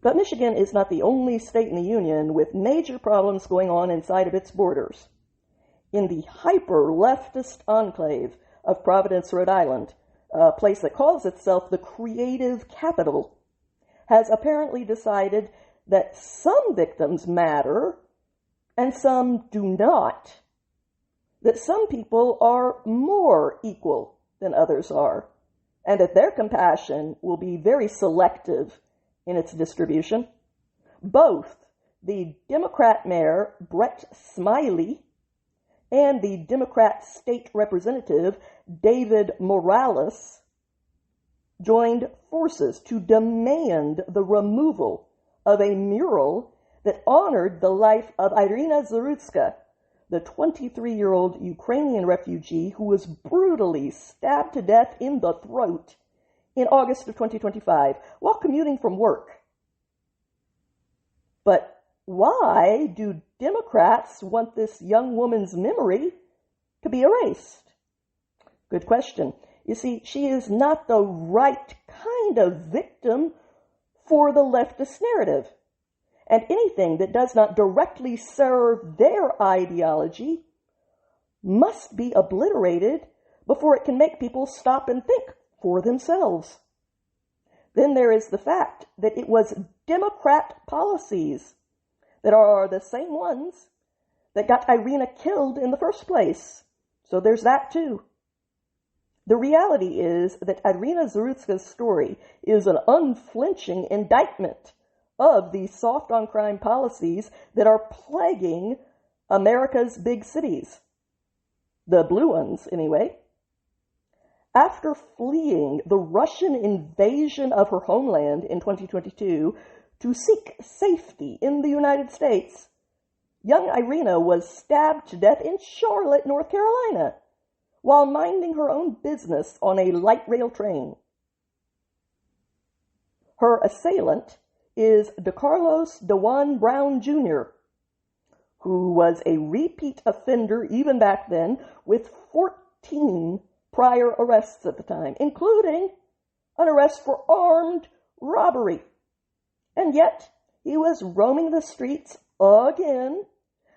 But Michigan is not the only state in the Union with major problems going on inside of its borders. In the hyper-leftist enclave of Providence, Rhode Island, a place that calls itself the creative capital, has apparently decided that some victims matter and some do not, that some people are more equal than others are, and that their compassion will be very selective in its distribution. Both the Democrat mayor, Brett Smiley, and the Democrat state representative, David Morales, joined forces to demand the removal of a mural that honored the life of Iryna Zarutska, the 23-year-old Ukrainian refugee who was brutally stabbed to death in the throat in August of 2025 while commuting from work. But why do Democrats want this young woman's memory to be erased? Good question. You see, she is not the right kind of victim for the leftist narrative. And anything that does not directly serve their ideology must be obliterated before it can make people stop and think for themselves. Then there is the fact that it was Democrat policies that are the same ones that got Iryna killed in the first place. So there's that too. The reality is that Iryna Zarutska's story is an unflinching indictment of the soft-on-crime policies that are plaguing America's big cities. The blue ones, anyway. After fleeing the Russian invasion of her homeland in 2022 to seek safety in the United States, young Iryna was stabbed to death in Charlotte, North Carolina, while minding her own business on a light rail train. Her assailant is DeCarlos DeJuan Brown Jr., who was a repeat offender even back then with 14 prior arrests at the time, including an arrest for armed robbery. And yet, he was roaming the streets again,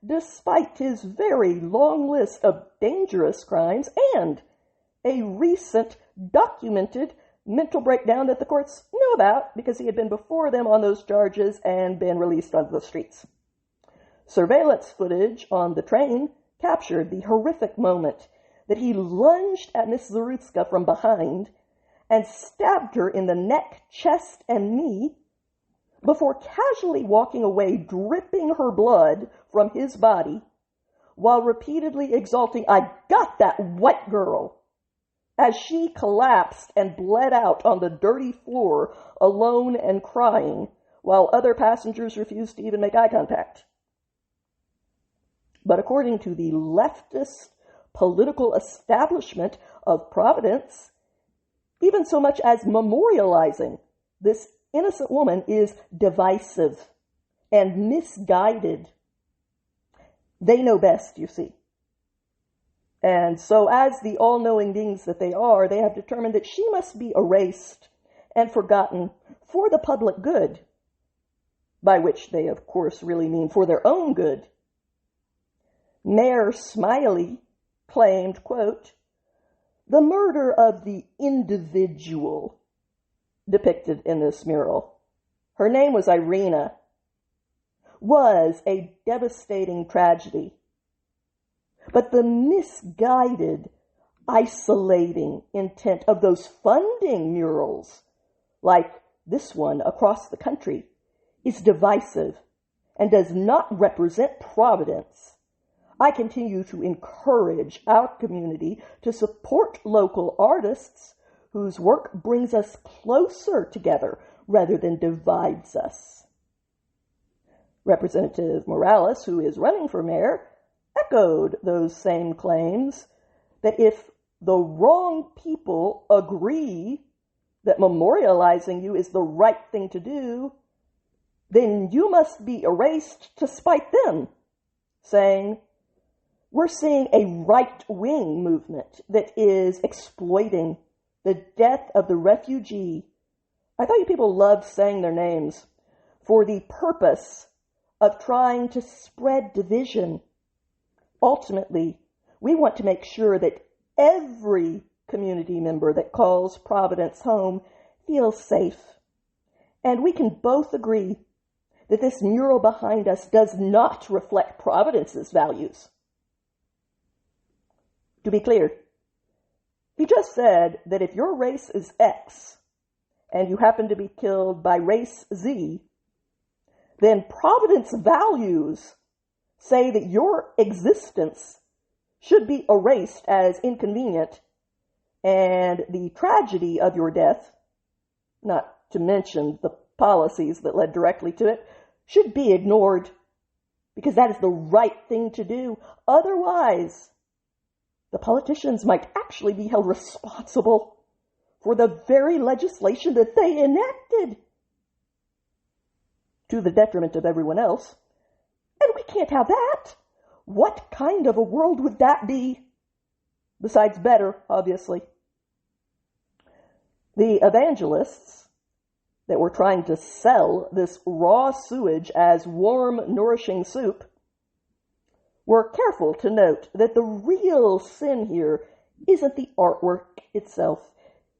despite his very long list of dangerous crimes and a recent documented mental breakdown that the courts knew about because he had been before them on those charges and been released onto the streets. Surveillance footage on the train captured the horrific moment that he lunged at Miss Zarutska from behind and stabbed her in the neck, chest, and knee before casually walking away, dripping her blood from his body while repeatedly exulting, "I got that white girl," as she collapsed and bled out on the dirty floor, alone and crying, while other passengers refused to even make eye contact. But according to the leftist political establishment of Providence, even so much as memorializing this innocent woman is divisive and misguided. They know best, you see. And so as the all-knowing beings that they are, they have determined that she must be erased and forgotten for the public good, by which they, of course, really mean for their own good. Mayor Smiley claimed, quote, "The murder of the individual depicted in this mural, her name was Iryna, was a devastating tragedy. But the misguided, isolating intent of those funding murals, like this one across the country, is divisive and does not represent Providence. I continue to encourage our community to support local artists whose work brings us closer together rather than divides us." Representative Morales, who is running for mayor, echoed those same claims that if the wrong people agree that memorializing you is the right thing to do, then you must be erased to spite them, saying, "We're seeing a right-wing movement that is exploiting the death of the refugee." I thought you people loved saying their names. for the purpose of trying to spread division. Ultimately, we want to make sure that every community member that calls Providence home feels safe. And we can both agree that this mural behind us does not reflect Providence's values. To be clear, he just said that if your race is X and you happen to be killed by race Z, then Providence values say that your existence should be erased as inconvenient, and the tragedy of your death, not to mention the policies that led directly to it, should be ignored, because that is the right thing to do. Otherwise, the politicians might actually be held responsible for the very legislation that they enacted, to the detriment of everyone else. And we can't have that. What kind of a world would that be? Besides better, obviously. The evangelists that were trying to sell this raw sewage as warm, nourishing soup were careful to note that the real sin here isn't the artwork itself.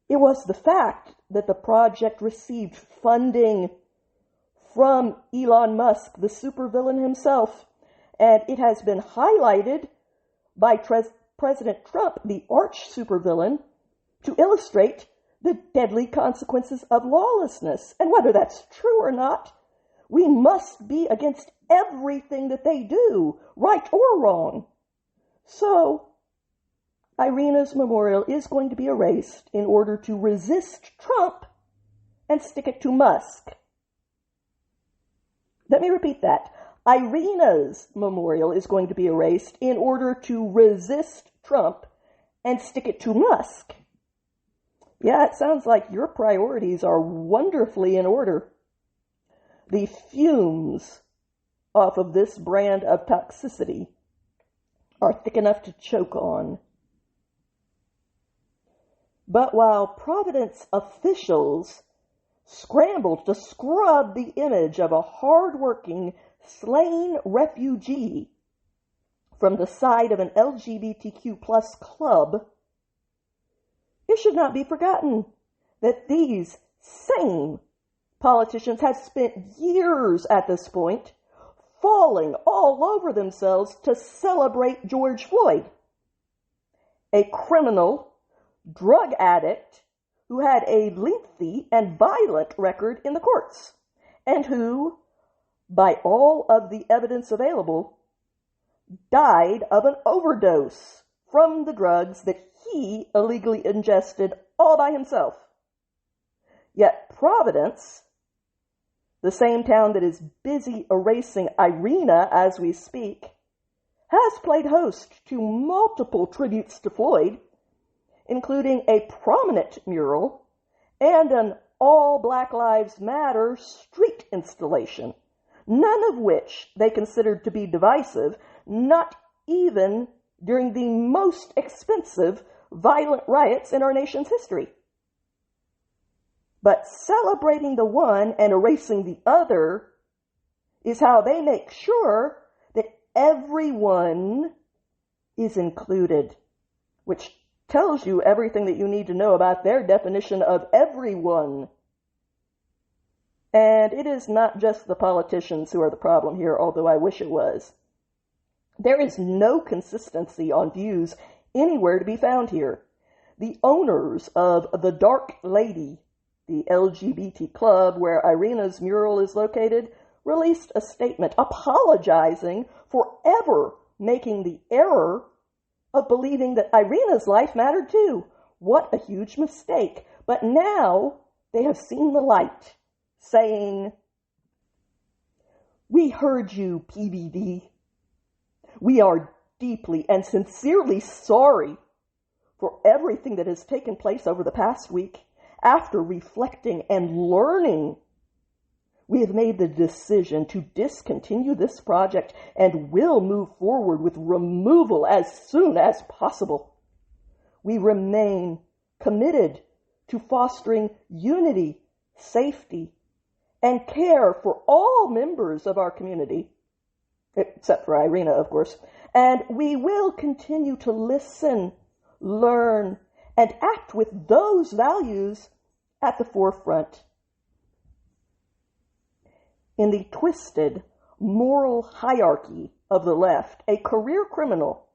It was the fact that the project received funding from Elon Musk, the supervillain himself, and it has been highlighted by President Trump, the arch supervillain, to illustrate the deadly consequences of lawlessness. And whether that's true or not, we must be against everything that they do, right or wrong. So, Iryna's memorial is going to be erased in order to resist Trump and stick it to Musk. Let me repeat that. Iryna's memorial is going to be erased in order to resist Trump and stick it to Musk. Yeah, it sounds like your priorities are wonderfully in order. The fumes off of this brand of toxicity are thick enough to choke on. But while Providence officials scrambled to scrub the image of a hard-working, slain refugee from the side of an LGBTQ plus club, it should not be forgotten that these same politicians have spent years at this point falling all over themselves to celebrate George Floyd, a criminal, drug addict who had a lengthy and violent record in the courts, and who, by all of the evidence available, died of an overdose from the drugs that he illegally ingested all by himself. Yet Providence, the same town that is busy erasing Iryna as we speak, has played host to multiple tributes to Floyd, including a prominent mural and an All Black Lives Matter street installation, none of which they considered to be divisive, not even during the most expensive violent riots in our nation's history. But celebrating the one and erasing the other is how they make sure that everyone is included, which tells you everything that you need to know about their definition of everyone. And it is not just the politicians who are the problem here, although I wish it was. There is no consistency on views anywhere to be found here. The owners of the Dark Lady, the LGBT club where Iryna's mural is located, released a statement apologizing for ever making the error of believing that Iryna's life mattered too. What a huge mistake. But now they have seen the light, saying, "We heard you, PBD. We are deeply and sincerely sorry for everything that has taken place over the past week. After reflecting and learning, we have made the decision to discontinue this project and will move forward with removal as soon as possible. We remain committed to fostering unity, safety, and care for all members of our community, except for Iryna, of course, and we will continue to listen, learn, and act with those values at the forefront. In the twisted moral hierarchy of the left, a career criminal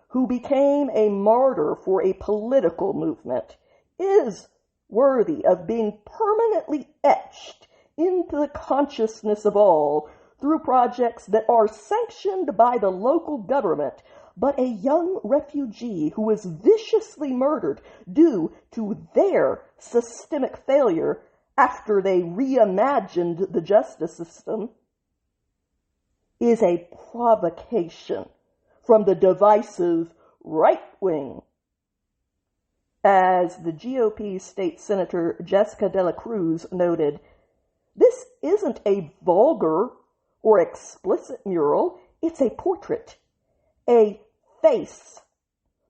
who became a martyr for a political movement is worthy of being permanently etched into the consciousness of all through projects that are sanctioned by the local government. But a young refugee who was viciously murdered due to their systemic failure after they reimagined the justice system is a provocation from the divisive right wing. As the GOP state senator Jessica de la Cruz noted, this isn't a vulgar or explicit mural, it's a portrait, a face,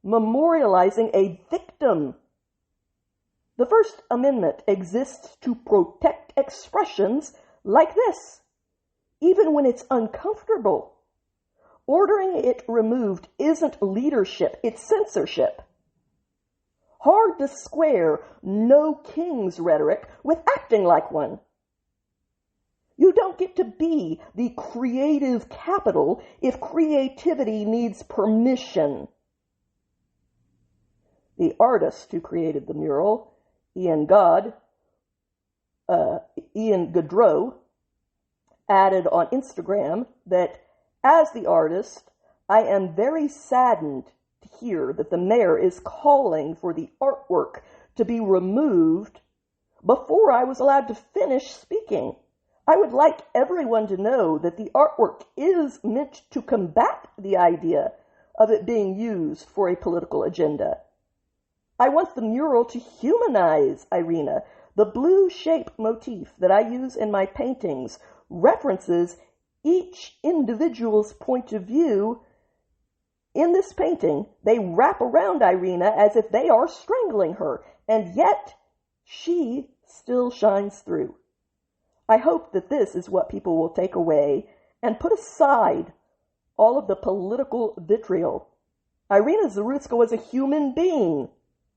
memorializing a victim. The First Amendment exists to protect expressions like this, even when it's uncomfortable. Ordering it removed isn't leadership, it's censorship. Hard to square no king's rhetoric with acting like one. You don't get to be the creative capital if creativity needs permission. The artist who created the mural, Ian Gaudreau, added on Instagram that, as the artist, I am very saddened to hear that the mayor is calling for the artwork to be removed before I was allowed to finish speaking. I would like everyone to know that the artwork is meant to combat the idea of it being used for a political agenda. I want the mural to humanize Iryna. The blue shape motif that I use in my paintings references each individual's point of view. In this painting, they wrap around Iryna as if they are strangling her, and yet she still shines through. I hope that this is what people will take away and put aside all of the political vitriol. Iryna Zarutska was a human being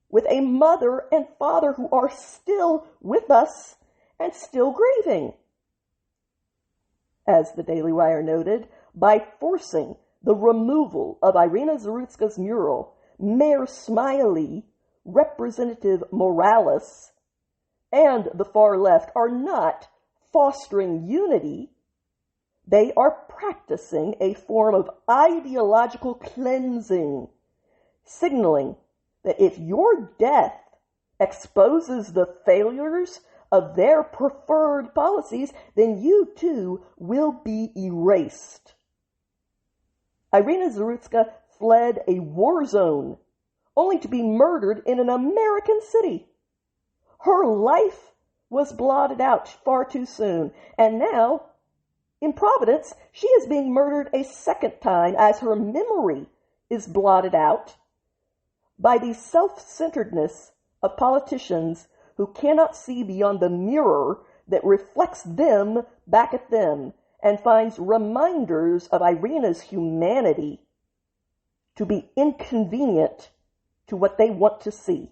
with a mother and father who are still with us and still grieving. As the Daily Wire noted, by forcing the removal of Iryna Zarutska's mural, Mayor Smiley, Representative Morales, and the far left are not fostering unity, they are practicing a form of ideological cleansing, signaling that if your death exposes the failures of their preferred policies, then you too will be erased. Iryna Zarutska fled a war zone only to be murdered in an American city. Her life was blotted out far too soon, and now, in Providence, she is being murdered a second time as her memory is blotted out by the self-centeredness of politicians who cannot see beyond the mirror that reflects them back at them and finds reminders of Iryna's humanity to be inconvenient to what they want to see.